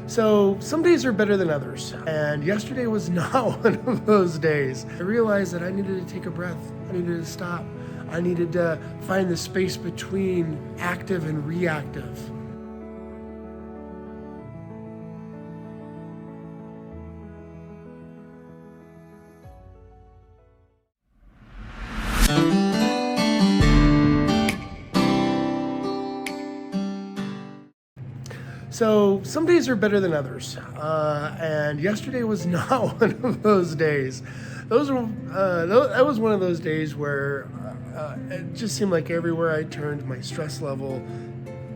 So some days are better than others, and yesterday was not one of those days. I realized that I needed to take a breath. I needed to stop. I needed to find the space between active and reactive. So some days are better than others, and yesterday was not one of those days. That was one of those days where it just seemed like everywhere I turned, my stress level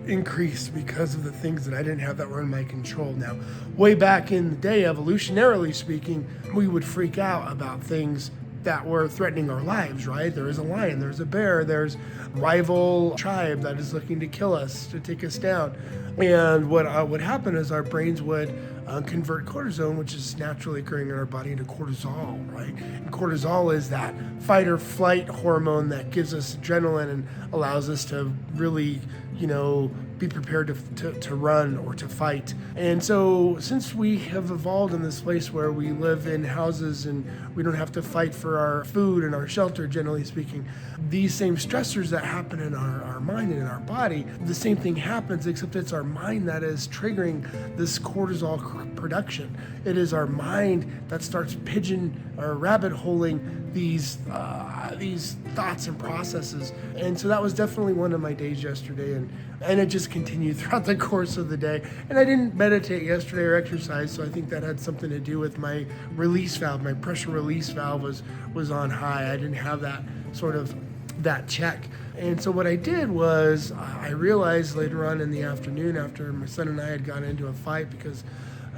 increased because of the things that I didn't have that were in my control. Now, way back in the day, evolutionarily speaking, we would freak out about things that were threatening our lives, right? There is a lion, there's a bear, there's rival tribe that is looking to kill us, to take us down. And what would happen is our brains would convert cortisone, which is naturally occurring in our body, into cortisol, right? And cortisol is that fight or flight hormone that gives us adrenaline and allows us to really, be prepared to run or to fight. And so since we have evolved in this place where we live in houses and we don't have to fight for our food and our shelter, generally speaking, these same stressors that happen in our mind and in our body, the same thing happens, except it's our mind that is triggering this cortisol production. It is our mind that starts rabbit holing these thoughts and processes. And so that was definitely one of my days yesterday, and it just continued throughout the course of the day. And I didn't meditate yesterday or exercise, so I think that had something to do with my release valve. My pressure release valve was on high. I didn't have that check. And so what I did was I realized later on in the afternoon, after my son and I had gotten into a fight because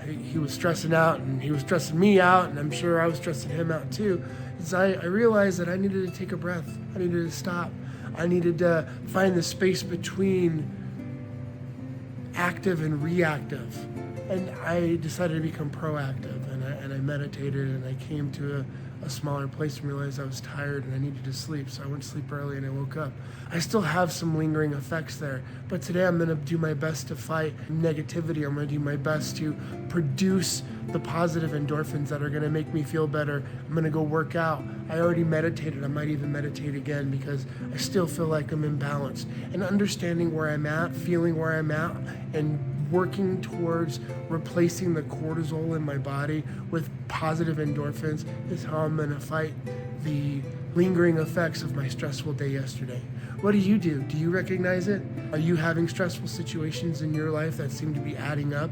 he was stressing out and he was stressing me out, and I'm sure I was stressing him out too, is I realized that I needed to take a breath. I needed to stop. I needed to find the space between active and reactive. And I decided to become proactive, and I meditated, and I came to a smaller place and realized I was tired and I needed to sleep. So I went to sleep early and I woke up. I still have some lingering effects there, but today I'm gonna do my best to fight negativity. I'm gonna do my best to produce the positive endorphins that are gonna make me feel better. I'm gonna go work out. I already meditated. I might even meditate again because I still feel like I'm imbalanced. And understanding where I'm at, feeling where I'm at, and working towards replacing the cortisol in my body with positive endorphins is how I'm gonna fight the lingering effects of my stressful day yesterday. What do? Do you recognize it? Are you having stressful situations in your life that seem to be adding up?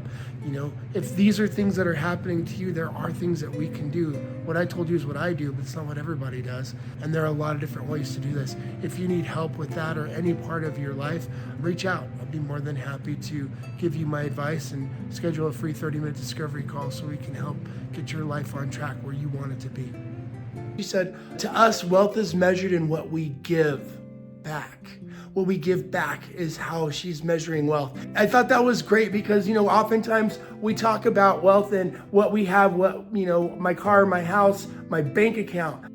If these are things that are happening to you, there are things that we can do. What I told you is what I do, but it's not what everybody does. And there are a lot of different ways to do this. If you need help with that or any part of your life, reach out. I'll be more than happy to give you my advice and schedule a free 30-minute discovery call so we can help get your life on track where you want it to be. She said, to us, wealth is measured in what we give back. What we give back is how she's measuring wealth. I thought that was great because, oftentimes we talk about wealth and what we have, my car, my house, my bank account.